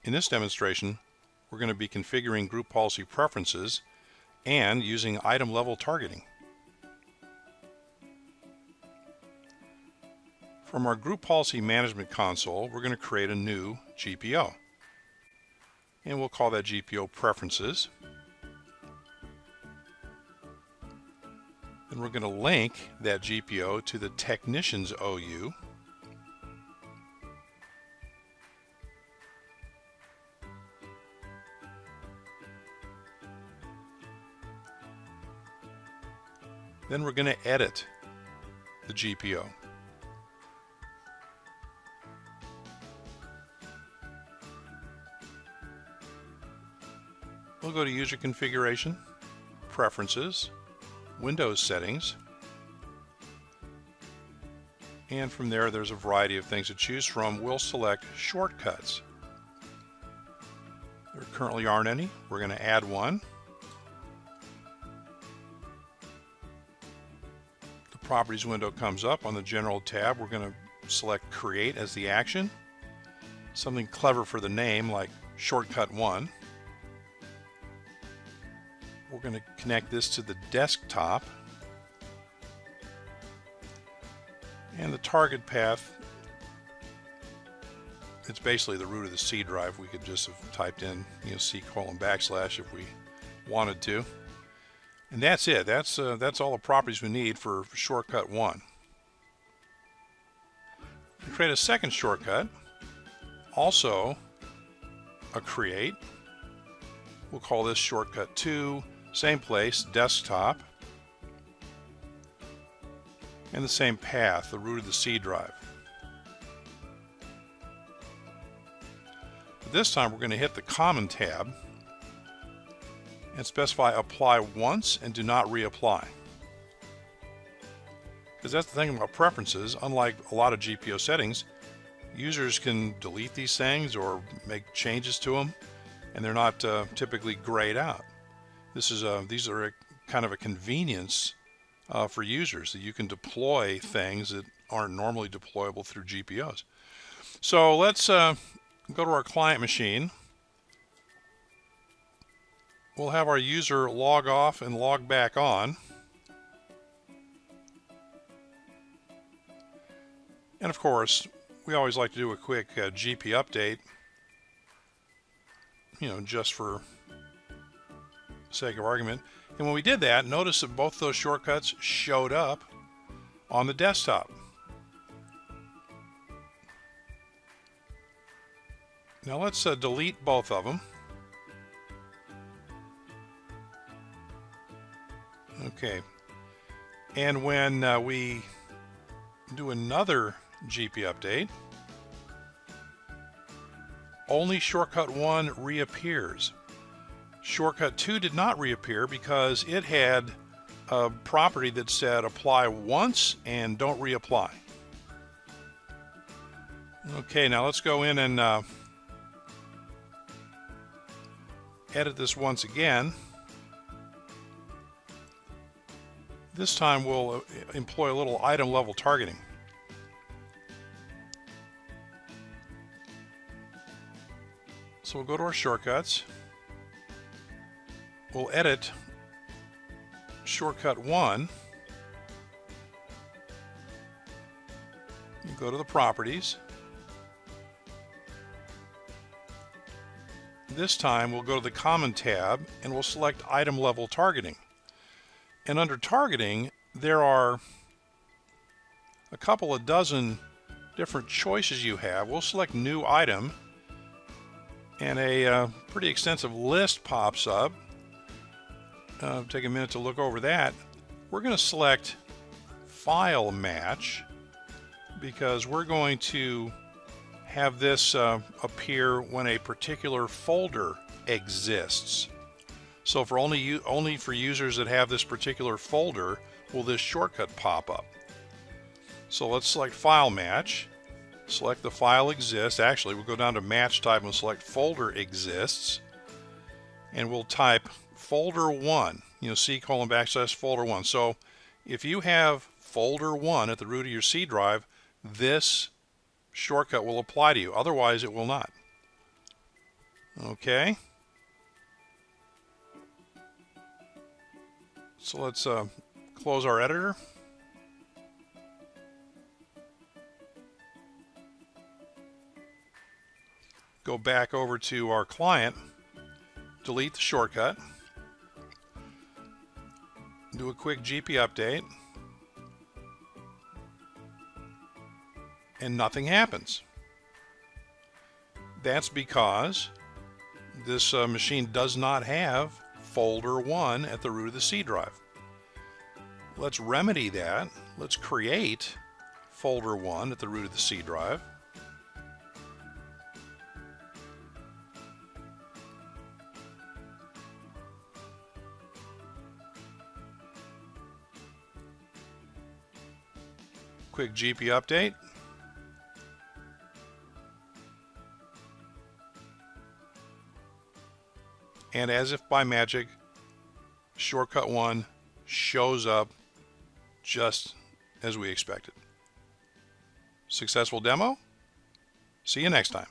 In this demonstration, we're going to be configuring group policy preferences and using item level targeting. From our group policy management console, we're going to create a new GPO. And we'll call that GPO preferences. Then we're going to link that GPO to the technicians OU. Then we're going to edit the GPO. We'll go to User Configuration, Preferences, Windows Settings, and from there's a variety of things to choose from. We'll select Shortcuts. There currently aren't any. We're going to add one. The Properties window comes up. On the General tab, we're going to select Create as the action. Something clever for the name like Shortcut 1. We're going to connect this to the desktop, and the target path, it's basically the root of the C drive. We could just have typed in C:\/ if we wanted to, and that's it. That's all the properties we need for shortcut 1. We create a second shortcut, also a create. We'll call this shortcut 2. Same place, desktop, and the same path, the root of the C drive. But this time we're going to hit the Common tab and specify apply once and do not reapply. Because that's the thing about preferences. Unlike a lot of GPO settings, users can delete these things or make changes to them, and they're not typically grayed out. These are kind of a convenience for users, that you can deploy things that aren't normally deployable through GPOs. So let's go to our client machine. We'll have our user log off and log back on. And of course, we always like to do a quick GP update, just for sake of argument. And when we did that, notice that both those shortcuts showed up on the desktop. Now let's delete both of them. Okay, and when we do another GP update, only shortcut 1 reappears. Shortcut 2 did not reappear because it had a property that said apply once and don't reapply. Okay, now let's go in and edit this once again. This time we'll employ a little item level targeting. So we'll go to our shortcuts. We'll edit shortcut 1. Go to the properties. This time we'll go to the Common tab and we'll select item level targeting. And under targeting, there are a couple of dozen different choices you have. We'll select new item, and a pretty extensive list pops up. Take a minute to look over that. We're going to select file match because we're going to have this appear when a particular folder exists. So for only for users that have this particular folder will this shortcut pop up. So let's select file match, select the file exists. Actually, we'll go down to match type and select folder exists, and we'll type folder 1, C:\folder 1. So if you have folder 1 at the root of your C drive, this shortcut will apply to you. Otherwise, it will not. Okay. So let's close our editor. Go back over to our client, delete the shortcut, do a quick GP update, and nothing happens. That's because this machine does not have folder 1 at the root of the C drive. Let's remedy that. Let's create folder 1 at the root of the C drive. Quick GP update. And as if by magic, shortcut 1 shows up just as we expected. Successful demo. See you next time.